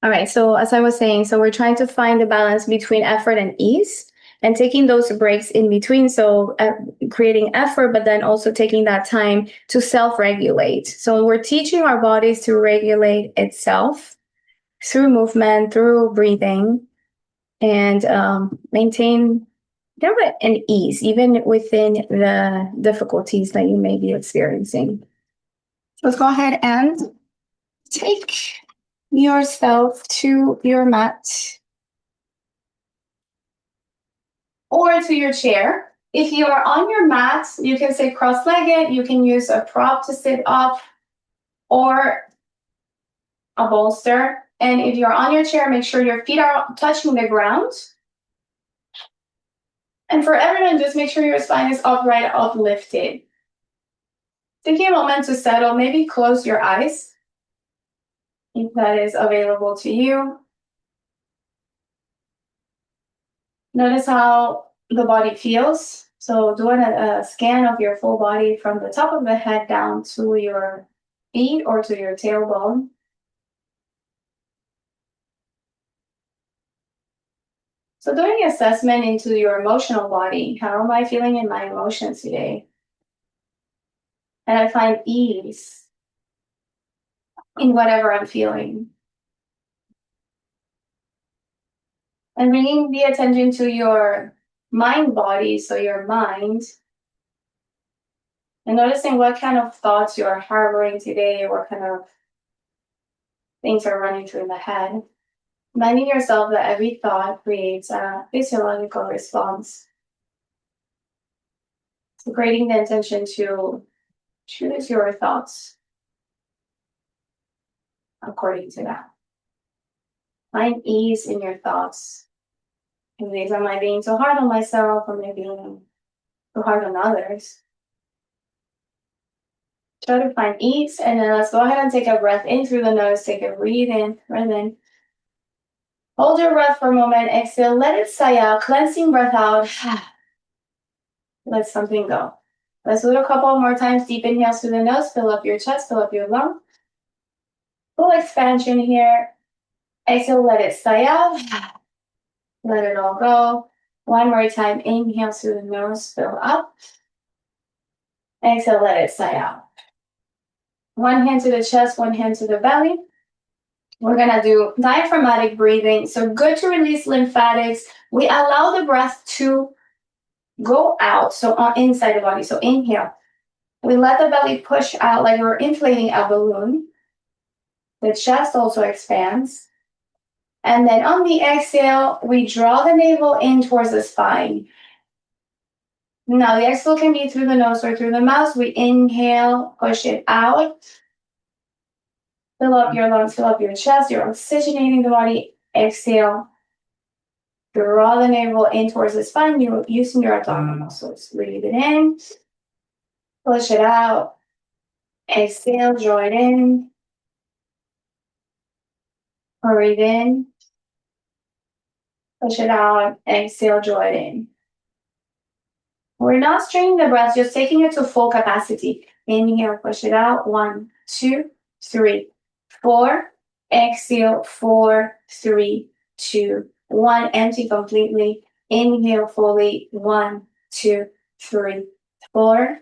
All right. So as I was saying, so we're trying to find the balance between effort and ease and taking those breaks in between. So creating effort, but then also taking that time to self-regulate. So we're teaching our bodies to regulate itself through movement, through breathing, and maintain an ease, even within the difficulties that you may be experiencing. Let's go ahead and take yourself to your mat or to your chair. If you are on your mat, you can sit cross-legged. You can use a prop to sit up or a bolster. And if you're on your chair, make sure your feet are touching the ground. And for everyone, just make sure your spine is upright, uplifted. Taking a moment to settle, maybe close your eyes if that is available to you. Notice how the body feels. So doing a scan of your full body from the top of the head down to your feet or to your tailbone. So doing assessment into your emotional body. How am I feeling in my emotions today? And I find ease in whatever I'm feeling. And bringing the attention to your mind body, so your mind, and noticing what kind of thoughts you are harboring today, what kind of things are running through the head. Reminding yourself that every thought creates a physiological response. So creating the intention to choose your thoughts according to that. Find ease in your thoughts. And these, am I being too hard on myself? Am I being too hard on others? Try to find ease, and then let's go ahead and take a breath in through the nose. Take a breathe in, breathe in. Hold your breath for a moment. Exhale, let it sigh out. Cleansing breath out. Let something go. Let's do it a couple more times. Deep inhales through the nose. Fill up your chest, fill up your lung. Full expansion here. Exhale, let it sigh out. Let it all go. One more time. Inhale through the nose, fill up. Exhale, let it sigh out. One hand to the chest, one hand to the belly. We're gonna do diaphragmatic breathing. So good to release lymphatics. We allow the breath to go out, so on inside the body. So inhale. We let the belly push out like we're inflating a balloon. The chest also expands. And then on the exhale, we draw the navel in towards the spine. Now the exhale can be through the nose or through the mouth. We inhale, push it out. Fill up your lungs, fill up your chest. You're oxygenating the body. Exhale. Draw the navel in towards the spine. You're using your abdominal muscles. Breathe it in. Push it out. Exhale, draw it in. Breathe in. Push it out. Exhale, draw it in. We're not straining the breath, just taking it to full capacity. Inhale, push it out. 1, 2, 3, 4. Exhale, 4, 3, 2, 1. Empty completely. Inhale fully. 1, 2, 3, 4.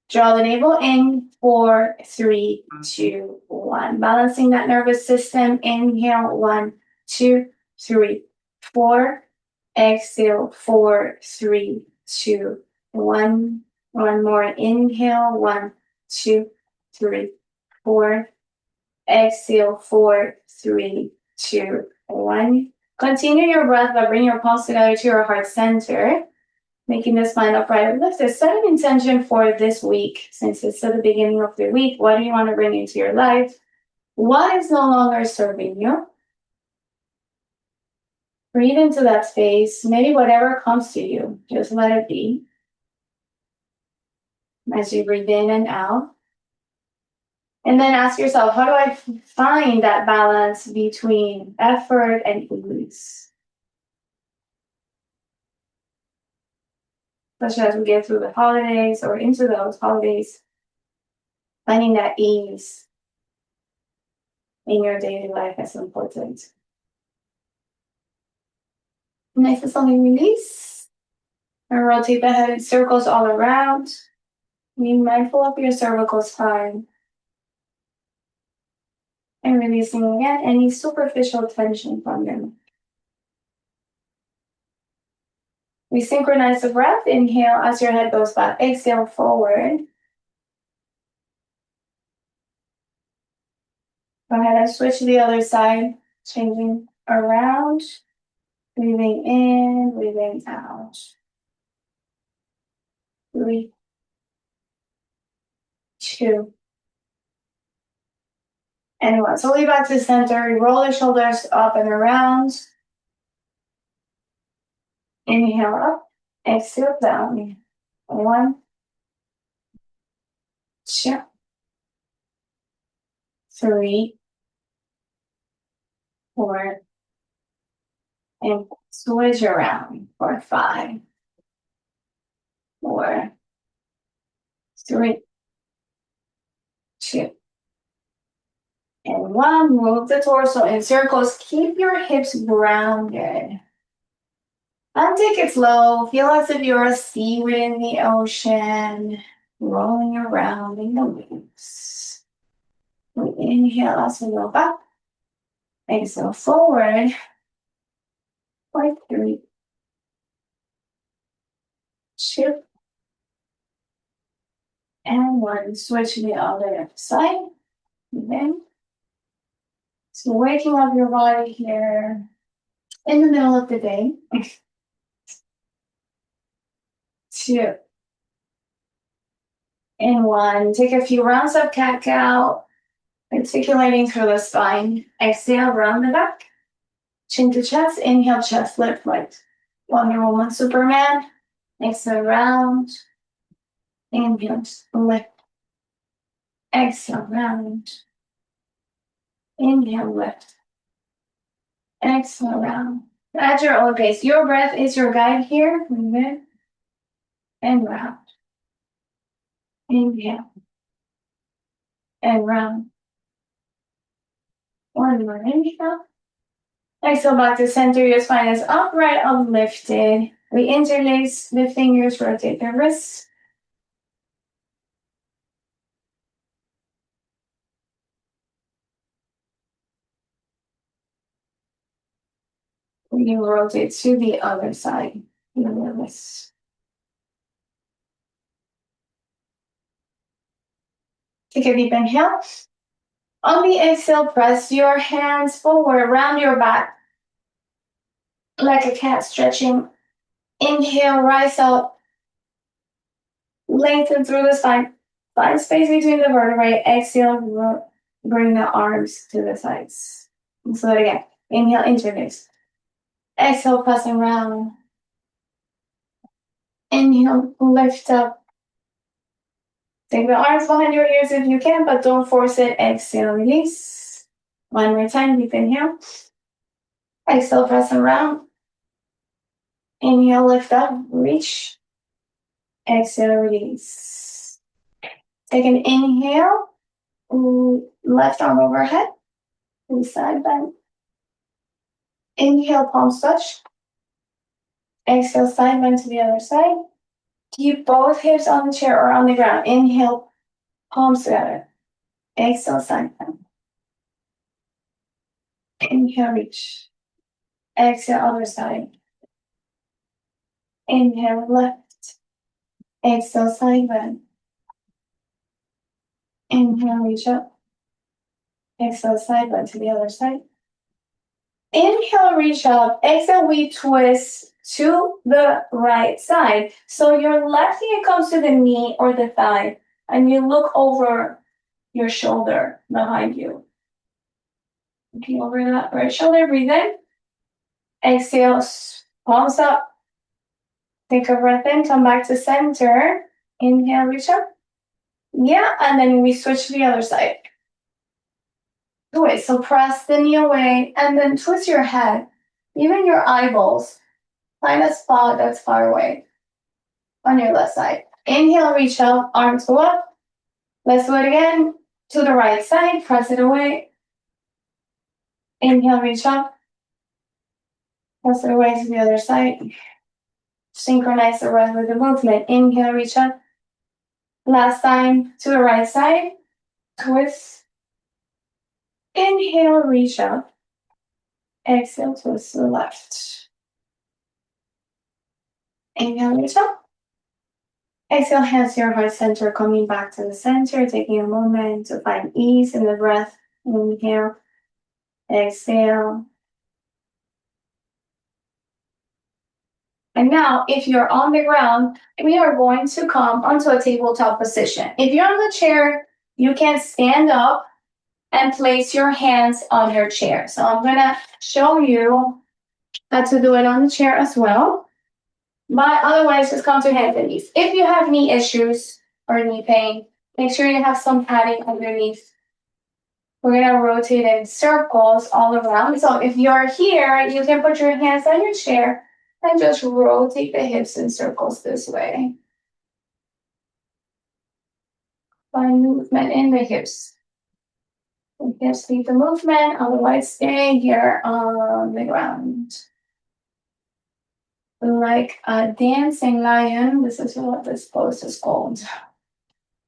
Draw the navel in. 4, 3, 2, 1. Balancing that nervous system. Inhale. 1, 2, 3, 4. Exhale. 4, 3, 2, 1. One more. Inhale. 1, 2, 3, 4. Exhale. 4, 3, 2, 1. Continue your breath, but bring your palms together to your heart center, making the spine upright and lifted. Set an intention for this week, since it's at the beginning of the week. What do you want to bring into your life? What is no longer serving you? Breathe into that space. Maybe whatever comes to you, just let it be. As you breathe in and out. And then ask yourself, how do I find that balance between effort and ease? Especially as we get through the holidays or into those holidays, finding that ease. in your daily life is important. Next is only release. And rotate the head in circles all around. Be mindful of your cervical spine. And releasing again any superficial tension from them. We synchronize the breath. Inhale as your head goes back. Exhale forward. Go ahead and switch to the other side. Changing around. Breathing in, breathing out. 3, 2, and 1. So lean back to center. Roll the shoulders up and around. Inhale up. Exhale down. 1, 2, 3, 4, and switch around for 5, 4, 3, 2, and 1. Move the torso in circles. Keep your hips grounded. And take it slow. Feel as if you're a seaweed in the ocean, rolling around in the waves. We inhale as we go back. Exhale forward. For 3, 2, and 1. Switch to the other side. Then, so waking up your body here in the middle of the day. 2, and 1. Take a few rounds of cat-cow, articulating through the spine. Exhale, round the back. Chin to chest. Inhale, chest lift, lift. Wonder Woman, Superman. Exhale, round. Inhale, lift. Exhale, round. Inhale, lift. Exhale, round. At your own pace. Your breath is your guide here. Move in and round. Inhale and round. One more inhale. Exhale back to center. Your spine is upright, uplifted. We interlace the fingers, rotate the wrists. You rotate to the other side. Your wrists. Take a deep inhale. On the exhale, press your hands forward around your back like a cat stretching. Inhale, rise up. Lengthen through the spine. Find space between the vertebrae. Exhale, bring the arms to the sides. Let's do it again. Inhale, interlace. Exhale, press around. Inhale, lift up. Take the arms behind your ears if you can, but don't force it. Exhale, release. One more time, deep inhale. Exhale, press around. Inhale, lift up, reach. Exhale, release. Take an inhale. Left arm overhead. Side bend. Inhale, palms touch. Exhale, side bend to the other side. Keep both hips on the chair or on the ground. Inhale, palms together. Exhale, side bend. Inhale, reach. Exhale, other side. Inhale, left. Exhale, side bend. Inhale, reach up. Exhale, side bend to the other side. Inhale, reach up. Exhale, we twist to the right side. So your left knee comes to the knee or the thigh, and you look over your shoulder behind you. Looking over that right shoulder, breathe in. Exhale, palms up. Take a breath in, come back to center. Inhale, reach up. Yeah, and then we switch to the other side. So press the knee away and then twist your head, even your eyeballs. Find a spot that's far away on your left side. Inhale, reach up, arms go up. Let's do it again. To the right side, press it away. Inhale, reach up. Press it away to the other side. Synchronize the breath with the movement. Inhale, reach up. Last time to the right side. Twist. Inhale, reach up. Exhale, twist to the left. Inhale, reach up. Exhale, hands to your heart center, coming back to the center, taking a moment to find ease in the breath. Inhale, exhale. And now, if you're on the ground, we are going to come onto a tabletop position. If you're on the chair, you can stand up and place your hands on your chair. So I'm going to show you how to do it on the chair as well. But otherwise, just come to hands and knees. If you have knee issues or knee pain, make sure you have some padding underneath. We're going to rotate in circles all around. So if you're here, you can put your hands on your chair and just rotate the hips in circles this way. Find movement in the hips. The hips need the movement, otherwise stay here on the ground. Like a dancing lion, this is what this pose is called.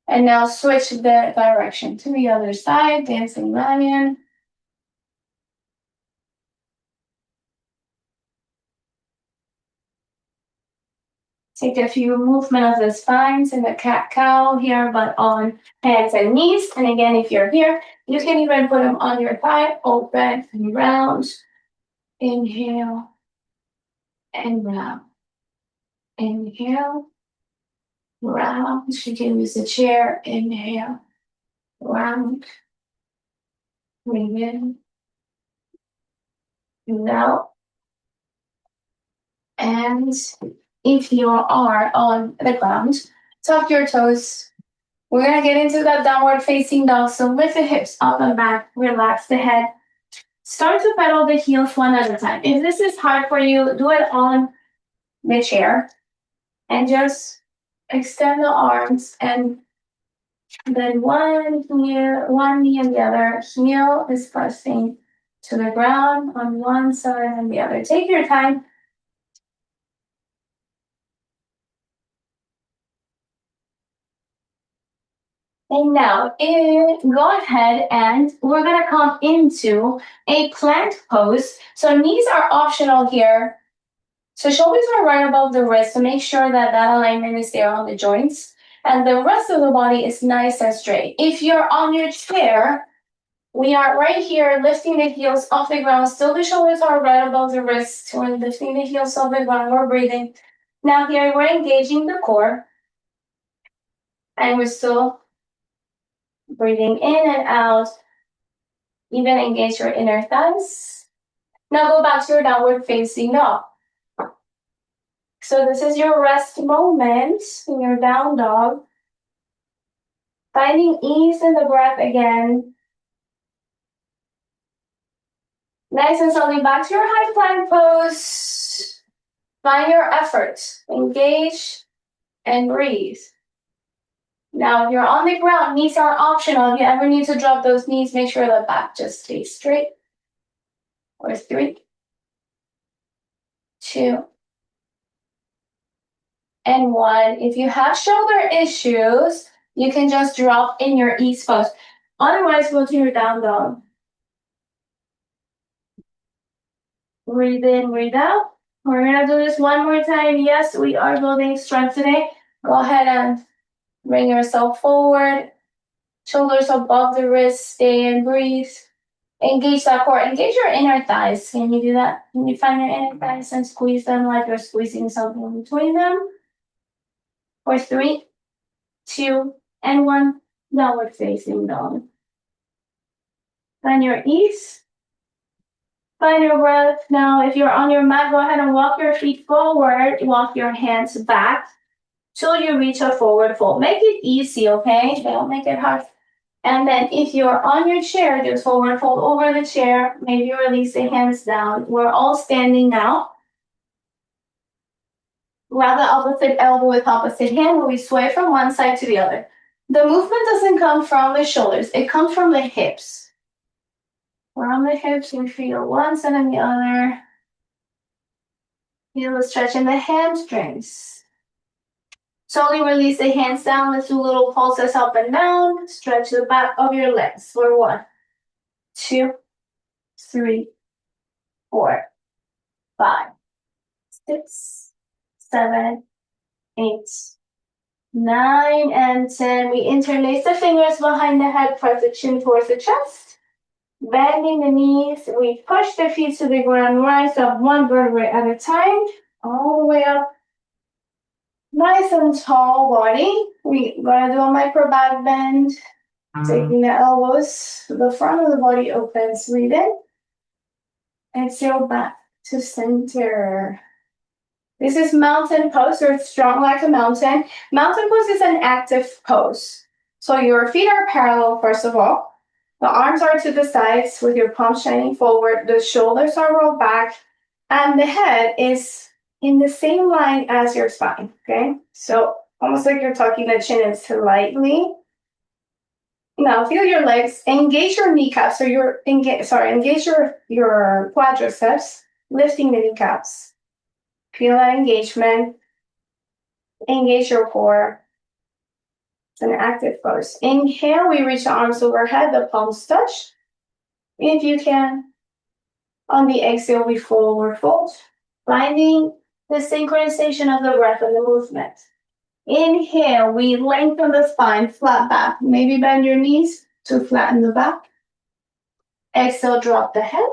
And now switch the direction to the other side, dancing lion. Take a few movement of the spines in the cat-cow here, but on hands and knees. And again, if you're here, you can even put them on your thigh, open and round. Inhale and round. Inhale, round. You can use the chair. Inhale, round. Breathe in. Breathe out. And if you are on the ground, tuck your toes. We're going to get into that downward facing dog. So lift the hips up and back. Relax the head. Start to pedal the heels one at a time. If this is hard for you, do it on the chair. And just extend the arms. And then one knee and the other. Heel is pressing to the ground on one side and the other. Take your time. And now, go ahead and we're going to come into a plank pose. So knees are optional here. So shoulders are right above the wrist, so make sure that that alignment is there on the joints. And the rest of the body is nice and straight. If you're on your chair, we are right here lifting the heels off the ground. Still the shoulders are right above the wrist. We're lifting the heels off the ground. We're breathing. Now here we're engaging the core. And we're still breathing in and out. Even engage your inner thighs. Now go back to your downward facing dog. So this is your rest moment in your down dog. Finding ease in the breath again. Nice and slowly back to your high plank pose. Find your effort. Engage and breathe. Now, if you're on the ground, knees are optional. If you ever need to drop those knees, make sure the back just stays straight. Or 3, 2, and 1. If you have shoulder issues, you can just drop in your ease pose. Otherwise, go to your down dog. Breathe in, breathe out. We're going to do this one more time. Yes, we are building strength today. Go ahead and bring yourself forward. Shoulders above the wrist. Stay and breathe. Engage that core. Engage your inner thighs. Can you do that? Can you find your inner thighs and squeeze them like you're squeezing something between them? For 3, 2, and 1. Downward facing dog. Find your ease. Find your breath. Now, if you're on your mat, go ahead and walk your feet forward. Walk your hands back till you reach a forward fold. Make it easy, okay? Don't make it hard. And then if you're on your chair, just forward fold over the chair. Maybe release the hands down. We're all standing now. Grab the opposite elbow with opposite hand where we sway from one side to the other. The movement doesn't come from the shoulders. It comes from the hips. From the hips, we feel one side and the other. Feel the stretch in the hamstrings. Slowly release the hands down. Let's do little pulses up and down. Stretch the back of your legs for 1, 2, 3, 4, 5, 6, 7, 8, 9, and 10. We interlace the fingers behind the head, press the chin towards the chest. Bending the knees, we push the feet to the ground, rise up one vertebrae at a time, all the way up. Nice and tall body. We're gonna do a micro back bend. Taking the elbows to the front of the body, opens, breathe in. Exhale back to center. This is mountain pose, or strong like a mountain. Mountain pose is an active pose. So your feet are parallel, first of all. The arms are to the sides with your palms shining forward. The shoulders are rolled back. And the head is in the same line as your spine, okay? So almost like you're tucking the chin in slightly. Now feel your legs, engage your kneecaps, or engage your quadriceps, lifting the kneecaps. Feel that engagement. Engage your core. It's an active pose. Inhale, we reach the arms overhead, the palms touch. If you can. On the exhale, we forward fold, finding the synchronization of the breath and the movement. Inhale, we lengthen the spine, flat back. Maybe bend your knees to flatten the back. Exhale, drop the head.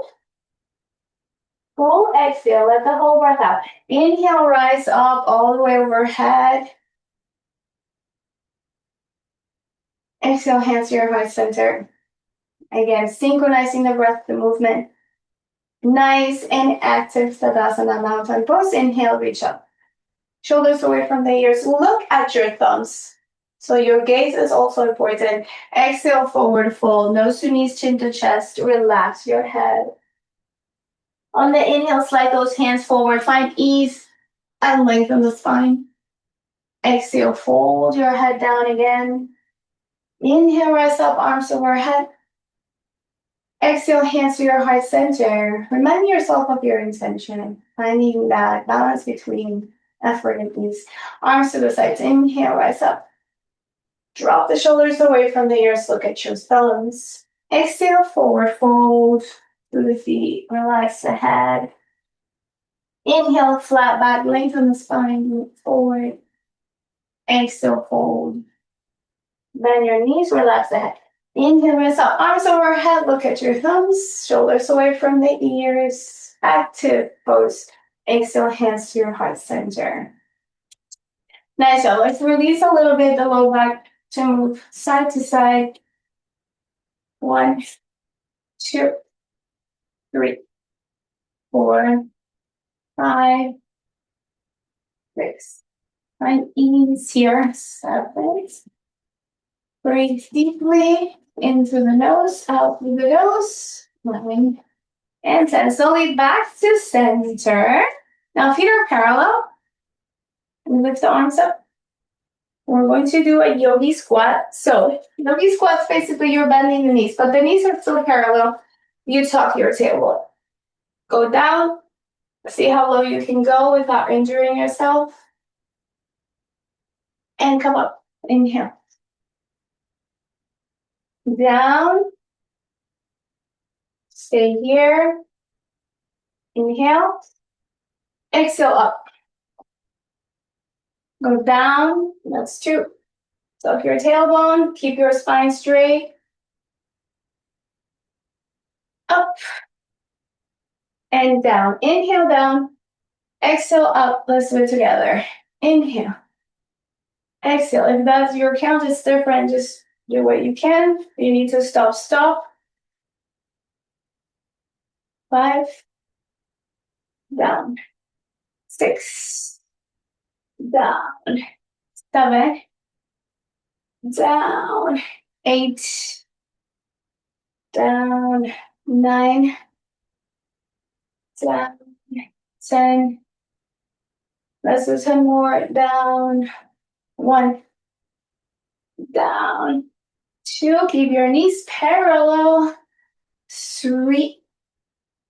Full exhale, let the whole breath out. Inhale, rise up all the way overhead. Exhale, hands to your heart center. Again, synchronizing the breath, the movement. Nice and active Tadasana mountain pose. Inhale, reach up. Shoulders away from the ears. Look at your thumbs. So your gaze is also important. Exhale, forward fold. Nose to knees, chin to chest. Relax your head. On the inhale, slide those hands forward. Find ease and lengthen the spine. Exhale, fold your head down again. Inhale, rise up, arms overhead. Exhale, hands to your heart center. Remind yourself of your intention, finding that balance between effort and ease. Arms to the sides. Inhale, rise up. Drop the shoulders away from the ears. Look at your thumbs. Exhale, forward fold through the feet. Relax the head. Inhale, flat back. Lengthen the spine. Move forward. Exhale, fold. Bend your knees. Relax the head. Inhale, rise up, arms overhead, look at your thumbs, shoulders away from the ears, active pose. Exhale, hands to your heart center. Nice job. Let's release a little bit the low back to move side to side. 1, 2, 3, 4, 5, 6. Find ease here. 7. Breathe deeply. In through the nose, out through the nose. 9 and 10. Slowly back to center. Now feet are parallel. We lift the arms up. We're going to do a yogi squat. So yogi squats, basically you're bending the knees, but the knees are still parallel. You tuck your tailbone. Go down. See how low you can go without injuring yourself. And come up. Inhale. Down. Stay here. Inhale. Exhale up. Go down. That's 2. Tuck your tailbone. Keep your spine straight. Up. And down. Inhale down. Exhale up. Let's do it together. Inhale. Exhale. If that's your count, it's different. Just do what you can. If you need to stop, stop. 5. Down. 6. Down. 7. Down. 8. Down. 9. Down. 10. Let's do 10 more. Down. 1. Down. 2. Keep your knees parallel. 3.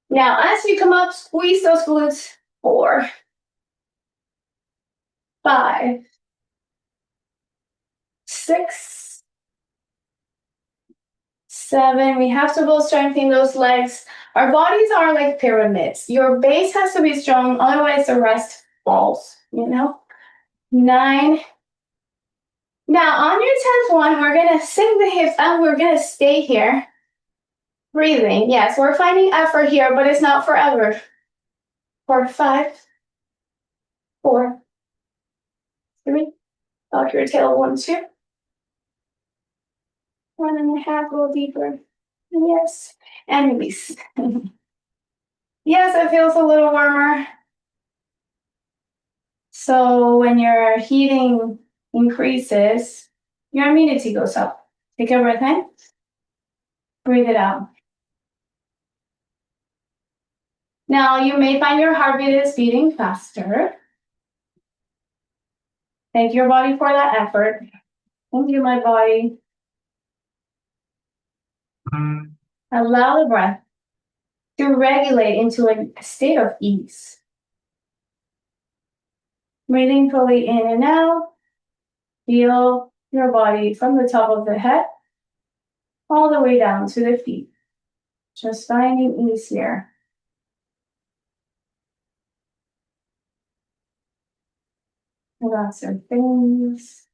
Now, as you come up, squeeze those glutes. 4, 5, 6, 7. We have to both strengthen those legs. Our bodies are like pyramids. Your base has to be strong, otherwise the rest falls, 9. Now, on your 10th one, we're going to sink the hips and we're going to stay here. Breathing. Yes, we're finding effort here, but it's not forever. 4, 5, 4, 3. Lock your tail. 1, 2. 1.5. Go deeper. Yes. And release. Yes, it feels a little warmer. So when your heating increases, your immunity goes up. Take a breath in. Breathe it out. Now you may find your heartbeat is beating faster. Thank your body for that effort. Thank you, my body. Allow the breath to regulate into a state of ease. Breathing fully in and out. Feel your body from the top of the head all the way down to the feet. Just finding ease here. Relax your things.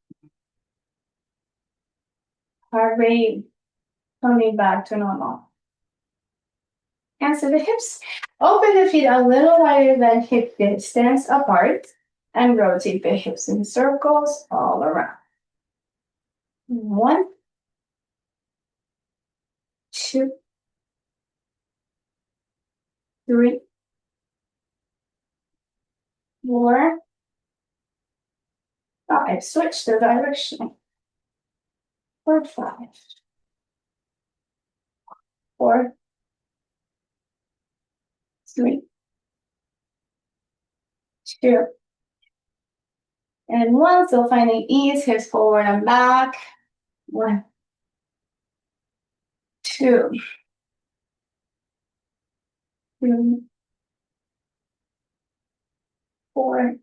Heart rate coming back to normal. Hands to the hips. Open the feet a little wider than hip distance apart and rotate the hips in circles all around. 1, 2, 3, 4, 5. Switch the direction. 4, 5, 4, 3, 2, and 1. Still finding ease. Hips forward and back. 1, 2, 3, 4,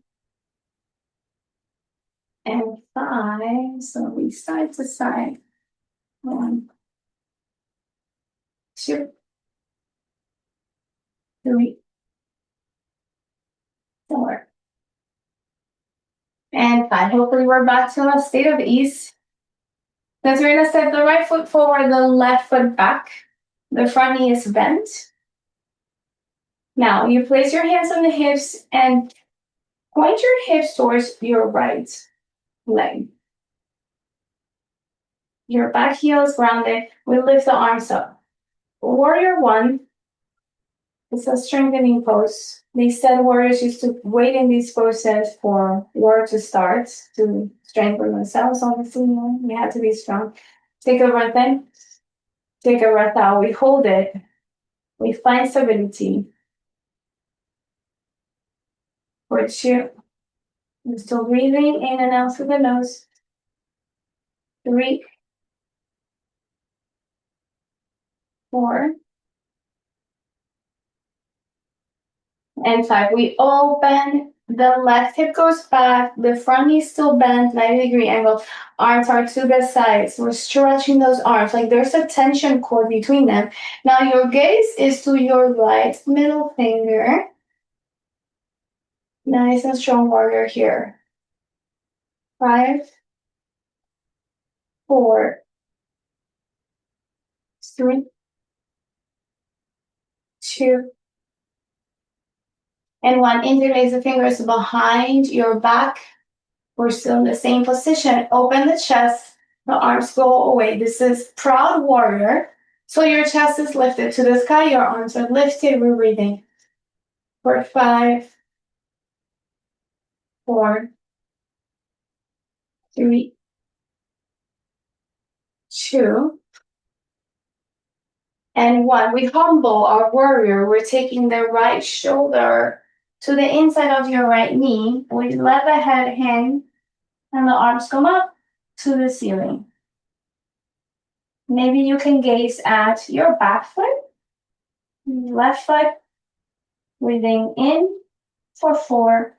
and 5. So we side to side. 1, 2, 3, 4, and 5. Hopefully we're back to a state of ease. Then we're going to step the right foot forward, the left foot back. The front knee is bent. Now you place your hands on the hips and point your hips towards your right leg. Your back heel is grounded. We lift the arms up. Warrior 1 is a strengthening pose. They said warriors used to wait in these poses for war to start, to strengthen themselves. Obviously, we had to be strong. Take a breath in. Take a breath out. We hold it. We find stability. For 2. We're still breathing in and out through the nose. 3, 4, and 5. We open. The left hip goes back. The front knee still bent, 90-degree angle. Arms are to the sides. We're stretching those arms like there's a tension cord between them. Now your gaze is to your right middle finger. Nice and strong warrior here. 5, 4, 3, 2, and 1. Interlace the fingers behind your back. We're still in the same position. Open the chest. The arms go away. This is proud warrior. So your chest is lifted to the sky. Your arms are lifted. We're breathing. 4, 5, 4, 3, 2, and 1. We humble our warrior. We're taking the right shoulder to the inside of your right knee. We let the head hang and the arms come up to the ceiling. Maybe you can gaze at your back foot Left foot. Breathing in for 4.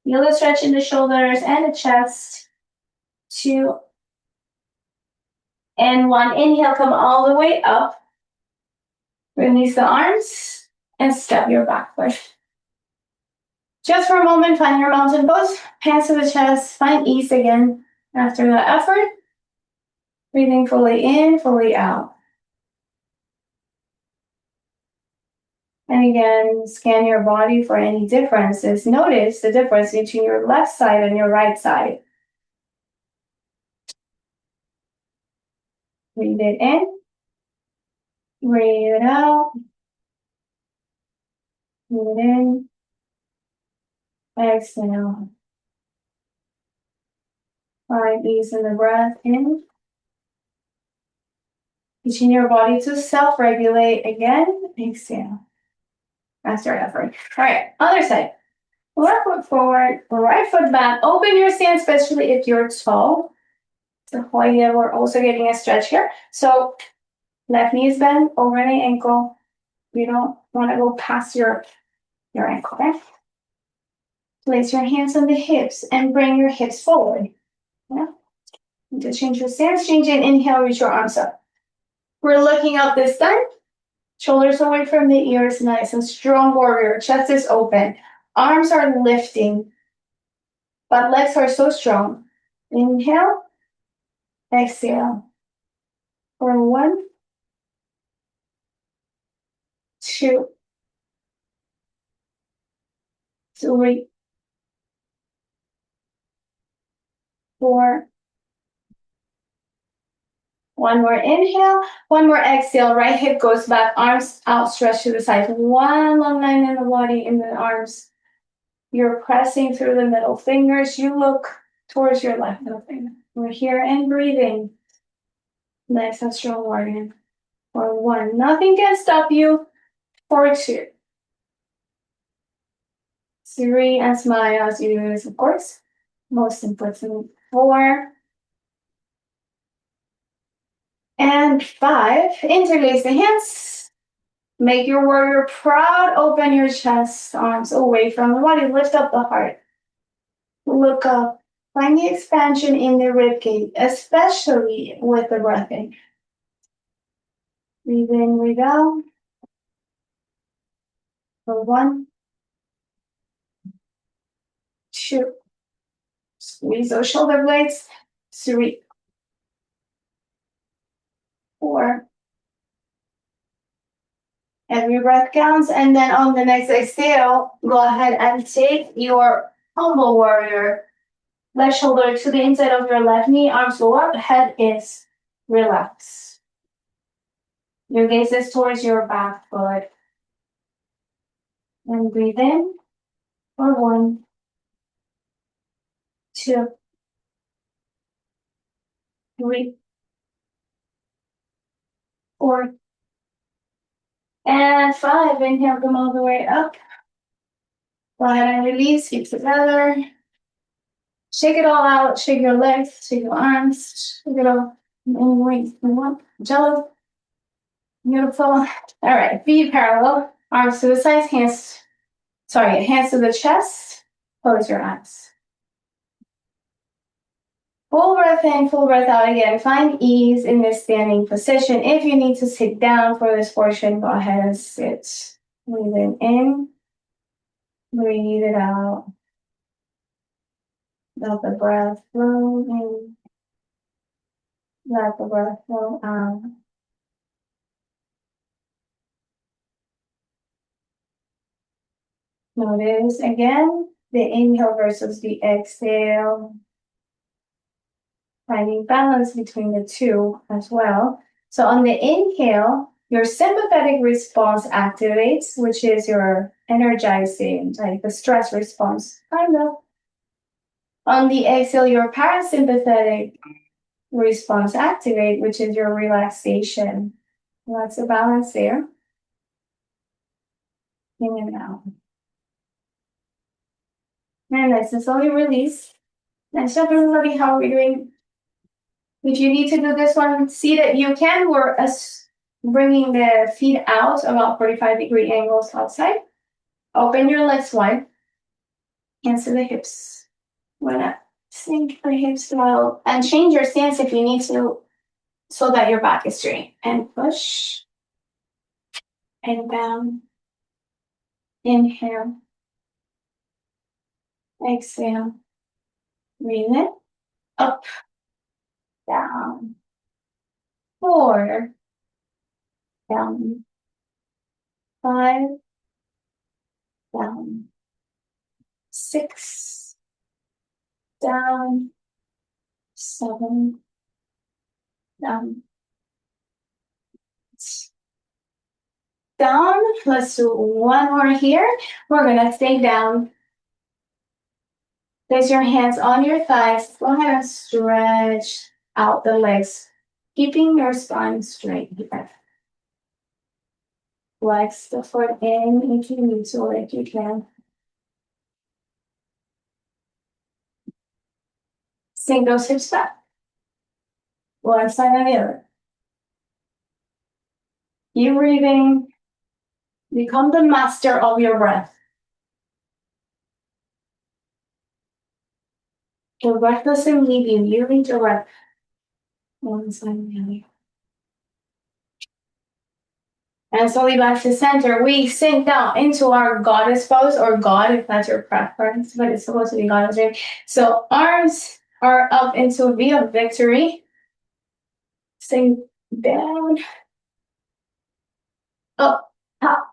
Feel the stretch in the shoulders and the chest. 2 and 1. Inhale, come all the way up. Release the arms and step your back foot. Just for a moment, find your mountain pose. Hands to the chest. Find ease again after the effort. Breathing fully in, fully out. And again, scan your body for any differences. Notice the difference between your left side and your right side. Breathe it in. Breathe it out. Breathe it in. Exhale. Find ease in the breath in. Teaching your body to self-regulate again. Exhale. That's your effort. All right, other side. Left foot forward, right foot back. Open your stance, especially if you're tall. So we're also getting a stretch here. So left knee is bent over the ankle. You don't want to go past your ankle, okay? Place your hands on the hips and bring your hips forward. Yeah. To change your stance, change it. Inhale, reach your arms up. We're looking up this time. Shoulders away from the ears, nice and strong warrior. Chest is open. Arms are lifting, but legs are so strong. Inhale, exhale. For 1, 2, 3, 4. One more inhale, one more exhale. Right hip goes back, arms outstretched to the side. One long line in the body, in the arms. You're pressing through the middle fingers. You look towards your left middle finger. We're here and breathing. Nice and strong warrior. For 1, nothing can stop you. For 2, 3, and smile as you do this, of course. Most important. 4, and 5. Interlace the hands. Make your warrior proud. Open your chest, arms away from the body. Lift up the heart. Look up. Find the expansion in the ribcage, especially with the breath in. Breathe in, breathe out. For 1, 2. Squeeze those shoulder blades. 3, 4. Every breath counts. And then on the next exhale, go ahead and take your humble warrior. Left shoulder to the inside of your left knee. Arms go up. Head is relaxed. Your gaze is towards your back foot. And breathe in for 1, 2, 3, 4, and 5. Inhale, come all the way up. Go ahead and release, feet together. Shake it all out. Shake your legs, shake your arms, shake it all in any way you want. Jello. Beautiful. All right, feet parallel, arms to the sides, hands to the chest. Close your eyes. Full breath in, full breath out again. Find ease in this standing position. If you need to sit down for this portion, go ahead and sit. Breathe it in. Breathe it out. Let the breath flow in. Let the breath flow out. Notice again the inhale versus the exhale. Finding balance between the two as well. So on the inhale, your sympathetic response activates, which is your energizing, like the stress response, kind of. On the exhale, your parasympathetic response activate, which is your relaxation. Lots of balance there. In and out. And nice and slowly release. Nice job, everybody. How are we doing? If you need to do this one seated, you can. We're Bringing the feet out about 45-degree angles outside. Open your legs wide. Hands to the hips. Wanna sink the hips low and change your stance if you need to so that your back is straight. And push and down. Inhale. Exhale. Breathe in. Up. Down. 4. Down. 5. Down. 6. Down. 7. Down. Down. Let's do one more here. We're gonna stay down. Place your hands on your thighs. Go ahead and stretch out the legs, keeping your spine straight here. Flex the foot in if you need to, or if you can. Sink those hips back. One side and the other. Keep breathing. Become the master of your breath. The breath doesn't leave you. You lead your breath. One side and the other. And slowly back to center. We sink down into our goddess pose, or God if that's your preference, but it's supposed to be goddess, right? So arms are up into V of victory. Sink down. Up, top,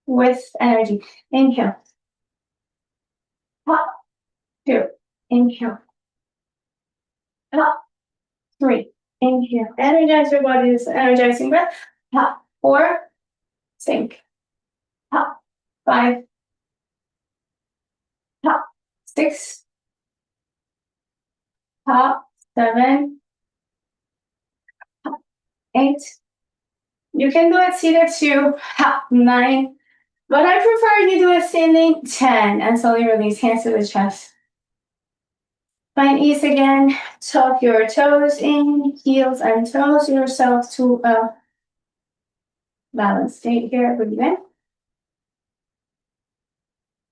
with energy. Inhale. Top, 2. Inhale. Top, 3. Inhale. Energize your body. This energizing breath. Top, 4. Sink. Top, 5. Top, 6. Top, 7. Top, 8. You can do it seated 2, top, 9. But I prefer you do it standing 10 and slowly release hands to the chest. Find ease again. Tuck your toes in, heels and toes yourself to a balanced state here. Breathe in.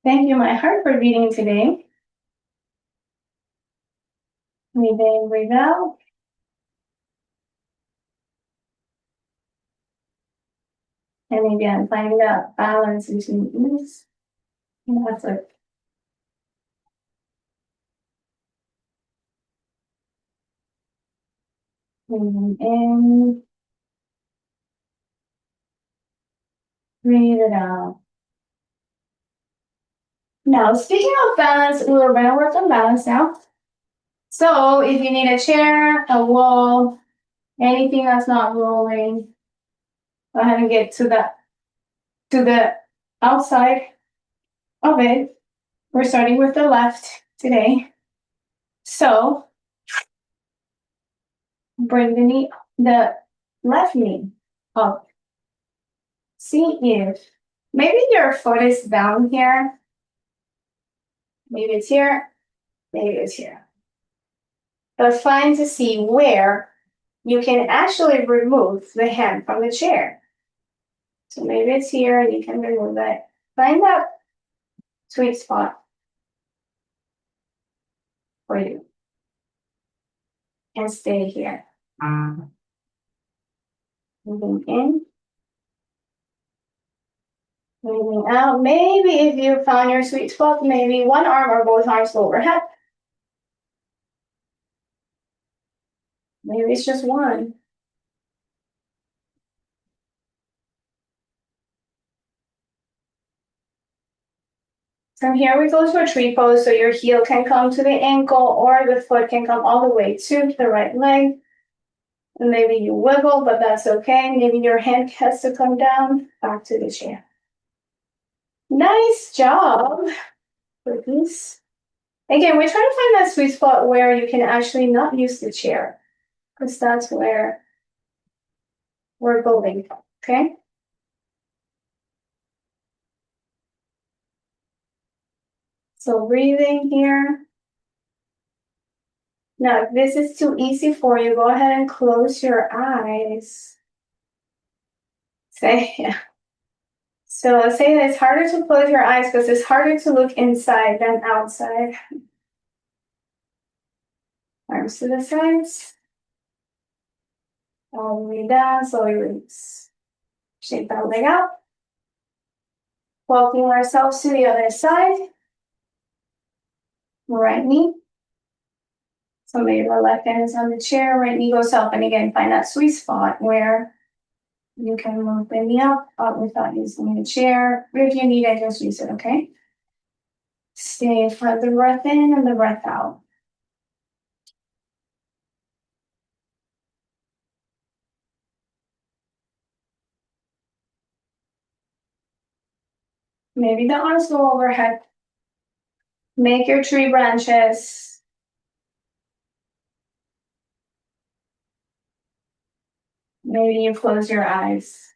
Thank you, my heart, for beating today. Breathe in, breathe out. And again, finding that balance between ease and effort. Breathing in. Breathe it out. Now, speaking of balance, we're going to work on balance now. So if you need a chair, a wall, anything that's not rolling, go ahead and get to the outside of it. We're starting with the left today. So bring the left knee up. See if maybe your foot is down here. Maybe it's here. Maybe it's here. But find to see where you can actually remove the hand from the chair. So maybe it's here and you can remove it. Find that sweet spot for you. And stay here. Moving in. Moving out. Maybe if you found your sweet spot, maybe one arm or both arms go overhead. Maybe it's just one. From here, we go to a tree pose, so your heel can come to the ankle or the foot can come all the way to the right leg. And maybe you wiggle, but that's okay. Maybe your hand has to come down, back to the chair. Nice job with this. Again, we're trying to find that sweet spot where you can actually not use the chair, because that's where we're building, okay? So breathing here. Now, if this is too easy for you, go ahead and close your eyes. Say, yeah. So let's say that it's harder to close your eyes because it's harder to look inside than outside. Arms to the sides. All the way down, slowly release. Shake that leg out. Walking ourselves to the other side. Right knee. So maybe the left hand is on the chair, right knee goes up, and again, find that sweet spot where you can move the knee up without using the chair. If you need it, just use it, okay? Stay for the breath in and the breath out. Maybe the arms go overhead. Make your tree branches. Maybe you close your eyes.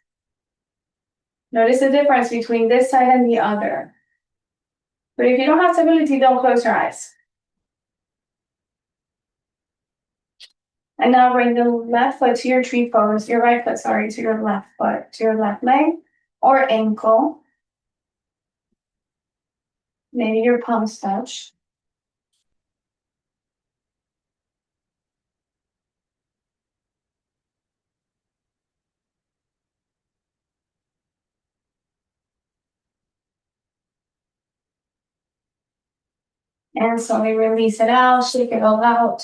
Notice the difference between this side and the other. But if you don't have stability, don't close your eyes. And now bring the left foot to your tree pose, your right foot, sorry, to your left foot, to your left leg or ankle. Maybe your palms touch. And slowly release it out, shake it all out.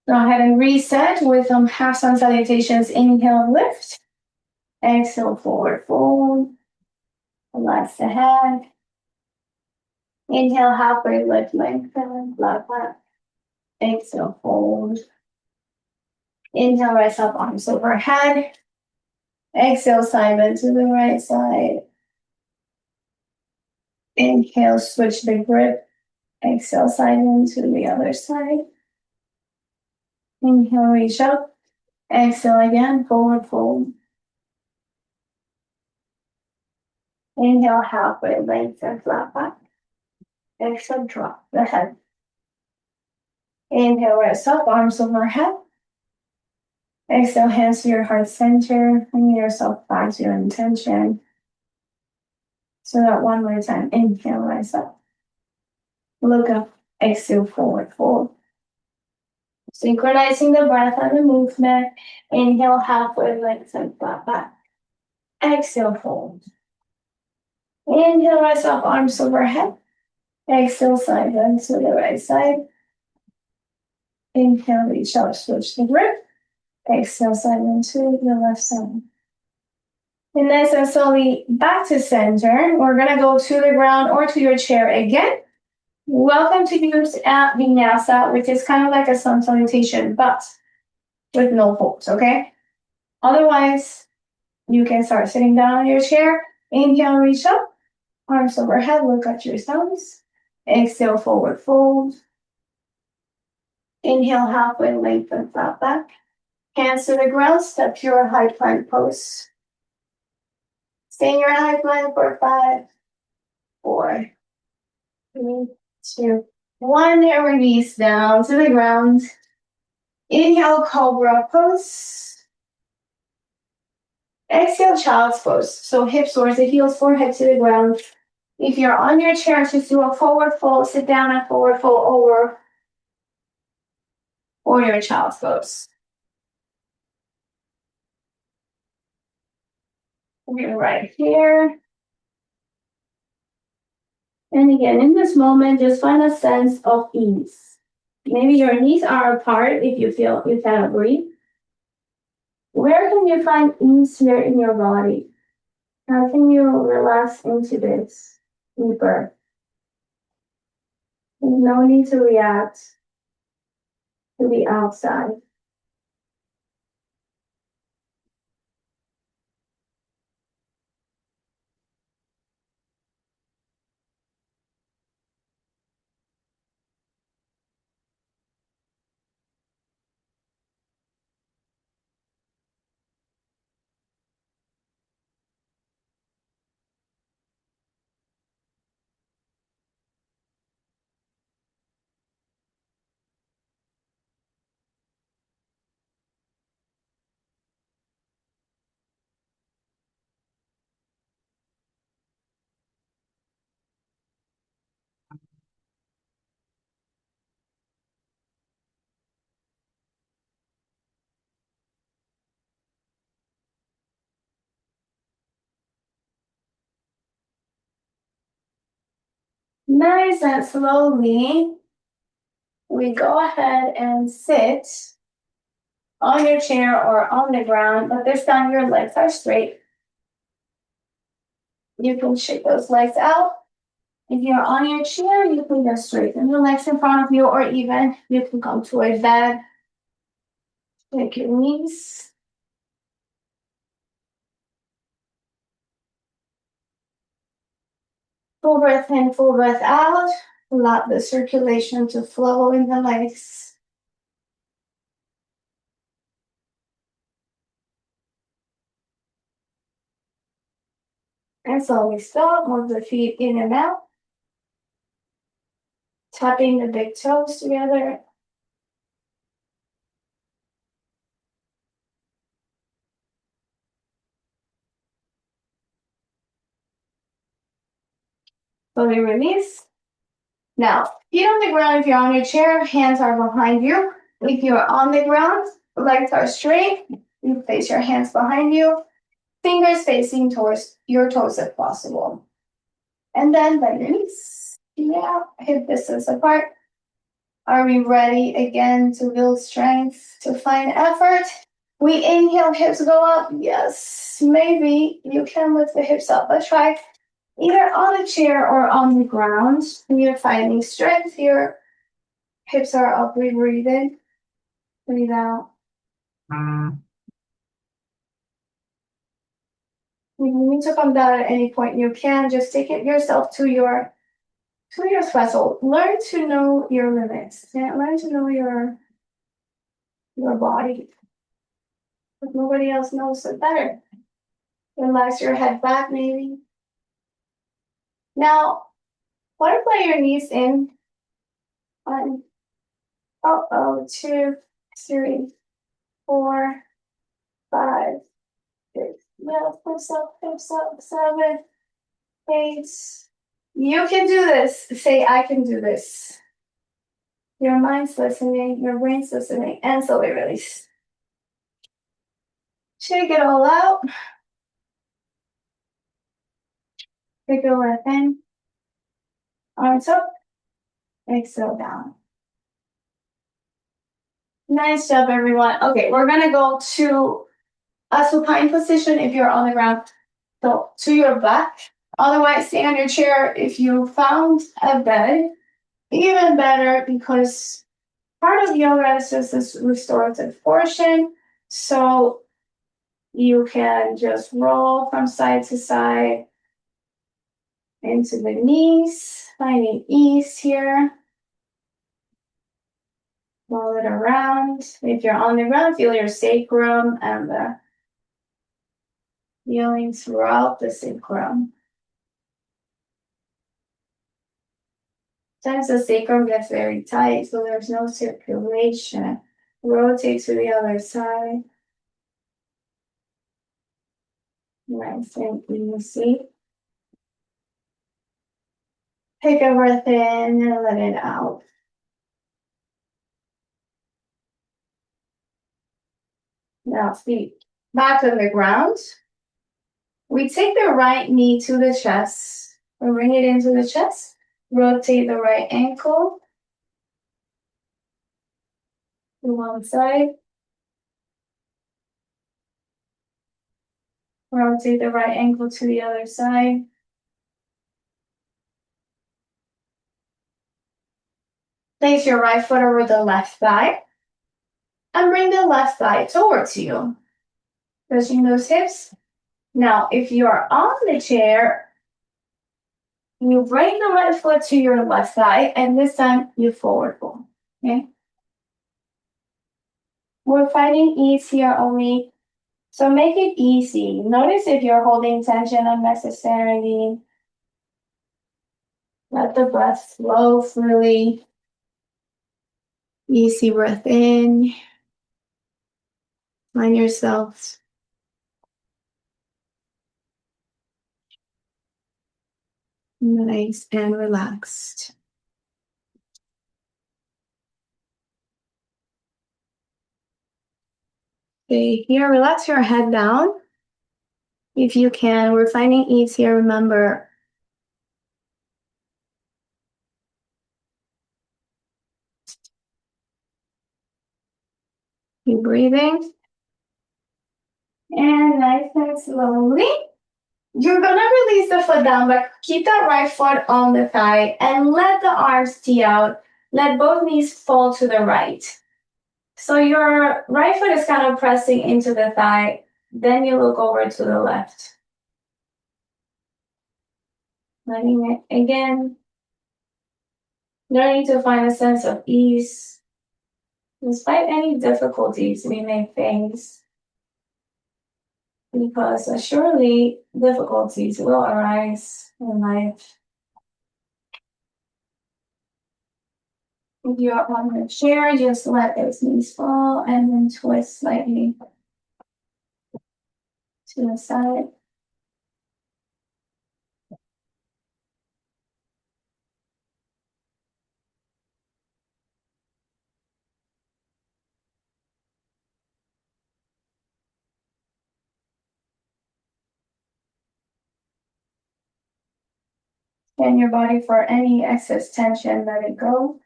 Go ahead and reset with half sun salutations. Inhale, lift. Exhale, forward fold. Relax the head. Inhale, halfway lift, lengthen, flat back. Exhale, fold. Inhale, rise up, arms overhead. Exhale, side bend to the right side. Inhale, switch the grip. Exhale, side bend to the other side. Inhale, reach up. Exhale again, forward fold. Inhale, halfway, lengthen, flat back. Exhale, drop the head. Inhale, rise up, arms overhead. Exhale, hands to your heart center. Bring yourself back to your intention. So that one more time. Inhale, rise up. Look up. Exhale, forward fold. Synchronizing the breath and the movement. Inhale, halfway, lengthen, flat back. Exhale, fold. Inhale, rise up, arms overhead. Exhale, side bend to the right side. Inhale, reach out, switch the grip. Exhale, side bend to the left side. And nice and slowly back to center. We're gonna go to the ground or to your chair again. Welcome to use Vinyasa, which is kind of like a sun salutation, but with no holds, okay? Otherwise, you can start sitting down on your chair. Inhale, reach up. Arms overhead, look at your thumbs. Exhale, forward fold. Inhale, halfway, lengthen, flat back. Hands to the ground, step to your high plank pose. Stay in your high plank for 5, 4, 3, 2, 1. And release down to the ground. Inhale, cobra pose. Exhale, child's pose. So hips towards the heels, forehead to the ground. If you're on your chair, just do a forward fold, sit down and forward fold over. Or your child's pose. We're right here. And again, in this moment, just find a sense of ease. Maybe your knees are apart if you feel you cannot breathe. Where can you find ease here in your body? How can you relax into this deeper? There's no need to react to the outside. Nice and slowly, we go ahead and sit on your chair or on the ground, but this time your legs are straight. You can shake those legs out. If you're on your chair, you can just straighten the legs in front of you, or even you can come to a bed. Take your knees. Full breath in, full breath out. Allow the circulation to flow in the legs. And slowly stop, move the feet in and out. Tapping the big toes together. Slowly release. Now, feet on the ground if you're on your chair, hands are behind you. If you're on the ground, legs are straight. You place your hands behind you, fingers facing towards your toes if possible. And then the knees, hip distance apart. Are we ready again to build strength, to find effort? We inhale, hips go up. Yes, maybe you can lift the hips up, but try either on a chair or on the ground. When you're finding strength, your hips are up, breathe in, breathe out. If you need to come down at any point, you can. Just take it yourself to your threshold. Learn to know your limits. Learn to know your body. If nobody else knows it better. Relax your head back, maybe. Now, butterfly your knees in. 1, 2, 3, 4, 5, 6. Yeah, hips up, 7, 8. You can do this. Say, I can do this. Your mind's listening, your brain's listening, and slowly release. Shake it all out. Take a breath in. Arms up. Exhale down. Nice job, everyone. Okay, we're gonna go to a supine position if you're on the ground. So to your back. Otherwise, stay on your chair. If you found a bed, even better, because part of yoga is just this restorative portion. So you can just roll from side to side into the knees, finding ease here. Roll it around. If you're on the ground, feel your sacrum and the feeling throughout the sacrum. Sometimes the sacrum gets very tight, so there's no circulation. Rotate to the other side. Nice and easy. Take a breath in and let it out. Now feet back on the ground. We take the right knee to the chest. We bring it into the chest. Rotate the right ankle to one side. Rotate the right ankle to the other side. Place your right foot over the left thigh. And bring the left thigh towards you. Touching those hips. Now, if you are on the chair, you bring the right foot to your left thigh, and this time you forward fold. Okay? We're finding ease here only, so make it easy. Notice if you're holding tension unnecessarily. Let the breath flow freely. Easy breath in. Find yourself. Nice and relaxed. Stay here. Relax your head down. If you can, we're finding ease here. Remember, Keep breathing. And nice and slowly. You're gonna release the foot down, but keep that right foot on the thigh and let the arms tee out. Let both knees fall to the right. So your right foot is kind of pressing into the thigh. Then you look over to the left. Letting it again. Learning to find a sense of ease despite any difficulties we may face. Because surely difficulties will arise in life. If you are on the chair, just let those knees fall and then twist slightly to the side. Scan your body for any excess tension, let it go.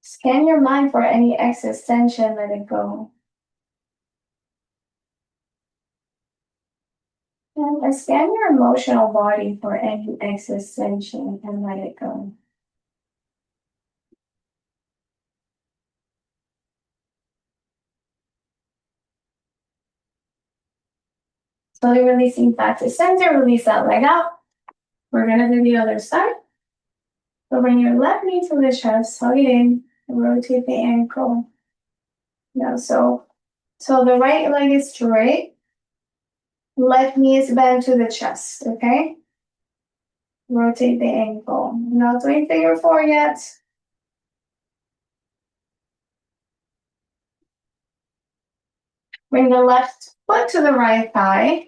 Scan your mind for any excess tension, let it go. And scan your emotional body for any excess tension and let it go. Slowly releasing back to center, release that leg out. We're gonna do the other side. So bring your left knee to the chest, hug it in, and rotate the ankle. Now, so the right leg is straight, left knee is bent to the chest, okay? Rotate the ankle. Not doing figure 4 yet. Bring the left foot to the right thigh.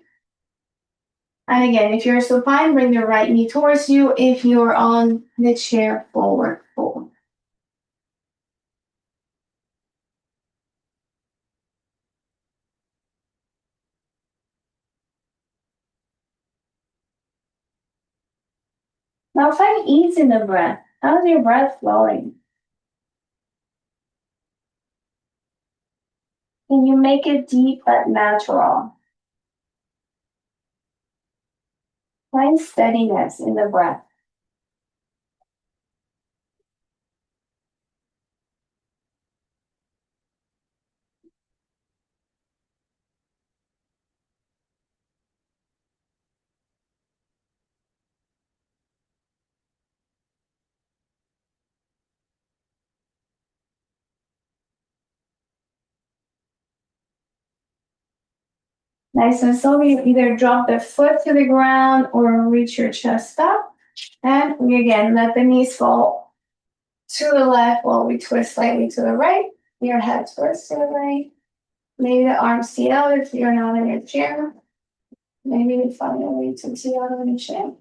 And again, if you're supine, bring the right knee towards you. If you're on the chair, forward fold. Now find ease in the breath. How's your breath flowing? Can you make it deep but natural? Find steadiness in the breath. Nice and slowly, either drop the foot to the ground or reach your chest up. And we again let the knees fall to the left while we twist slightly to the right. Your head twists to the right. Maybe the arms see out if you're not in your chair. Maybe you find a way to see out of the chair.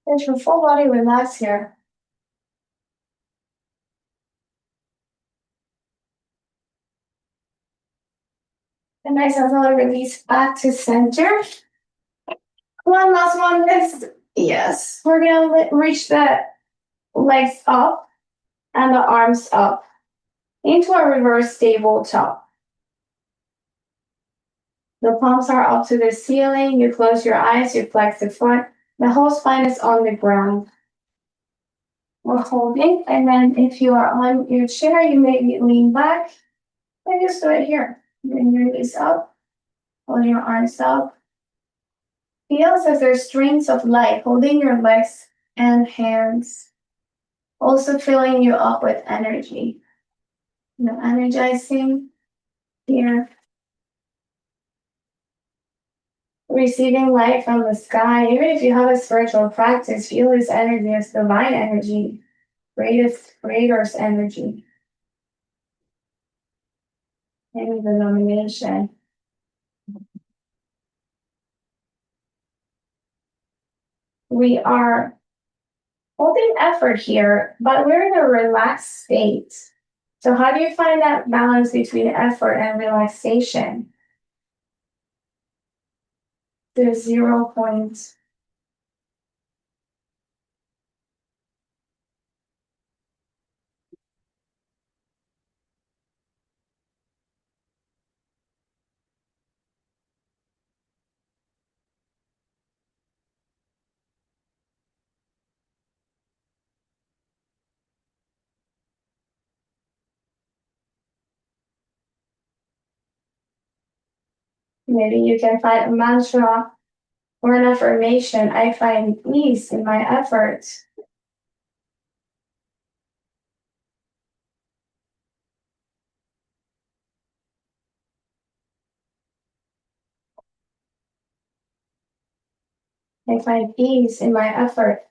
There's your full body relax here. And nice and slowly release back to center. One last one. Yes. We're gonna reach the legs up and the arms up into a reverse tabletop. The palms are up to the ceiling. You close your eyes, you flex the foot. The whole spine is on the ground. We're holding, and then if you are on your chair, you may lean back and just do it here. Bring your knees up, hold your arms up, Feel as if there's strings of light holding your legs and hands, also filling you up with energy. Energizing here. Receiving light from the sky. Even if you have a spiritual practice, feel this energy as divine energy, creator's energy. Any denomination. We are holding effort here, but we're in a relaxed state. So how do you find that balance between effort and relaxation? The 0 point. Maybe you can find a mantra or an affirmation. I find peace in my effort. I find peace in my effort.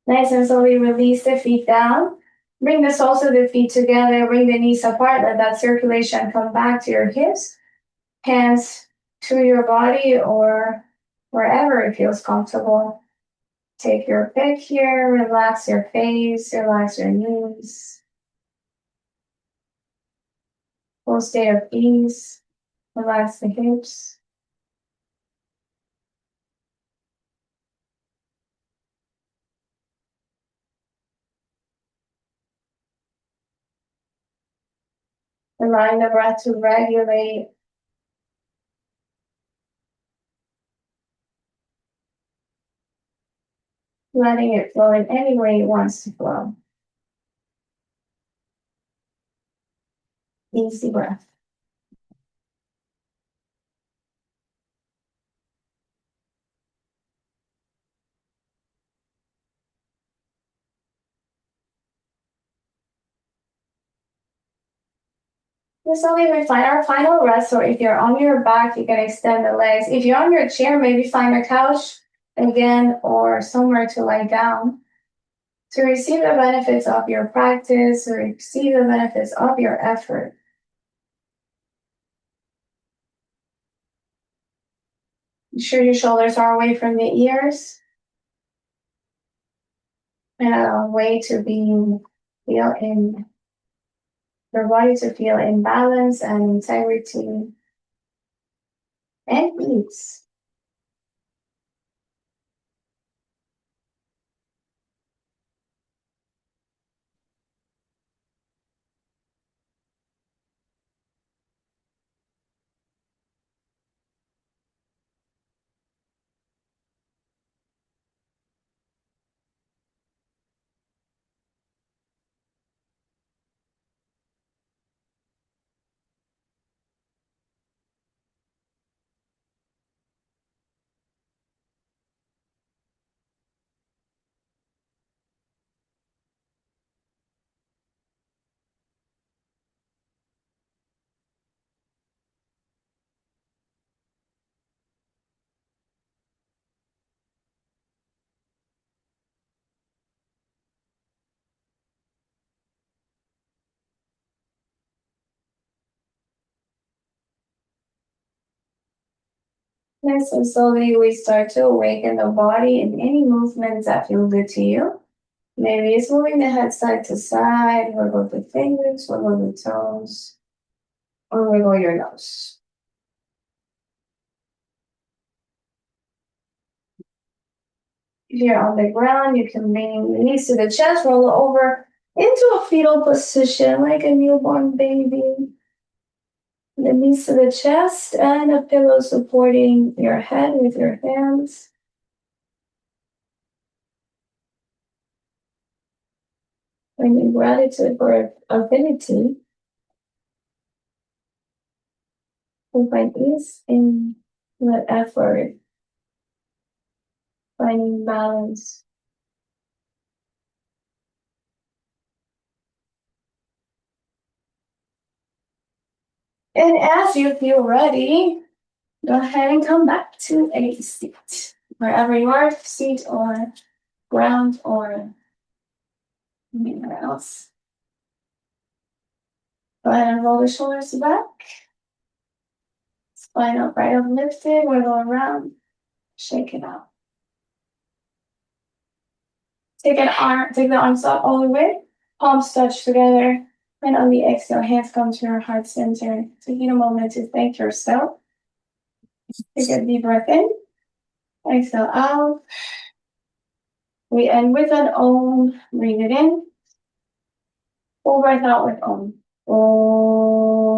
Nice and slowly release the feet down. Bring the soles of the feet together. Bring the knees apart. Let that circulation come back to your hips. Hands to your body or wherever it feels comfortable. Take your pick here. Relax your face. Relax your knees. Full state of ease. Relax the hips. Allowing the breath to regulate. Letting it flow in any way it wants to flow. Easy breath. This will we find our final rest. So if you're on your back, you can extend the legs. If you're on your chair, maybe find a couch again or somewhere to lie down. To receive the benefits of your practice, to receive the benefits of your effort. Ensure your shoulders are away from the ears. And a way to feel in your body to feel in balance and integrity and ease. Nice and slowly we start to awaken the body in any movements that feel good to you. Maybe it's moving the head side to side, wiggle the fingers, wiggle the toes, or wiggle your nose. If you're on the ground, you can bring the knees to the chest, roll over into a fetal position like a newborn baby. The knees to the chest and a pillow supporting your head with your hands. Bringing gratitude for affinity. We find ease in the effort, finding balance. And as you feel ready, go ahead and come back to a seat. Wherever you are, seat or ground or anywhere else. Go ahead and roll the shoulders back. Spine upright uplifted, wiggle around, shake it out. Take the arms up all the way, palms touch together, and on the exhale, hands come to your heart center. Taking a moment to thank yourself. Take a deep breath in, exhale out. We end with an Om, breathe it in. Full breath out with Om. Om.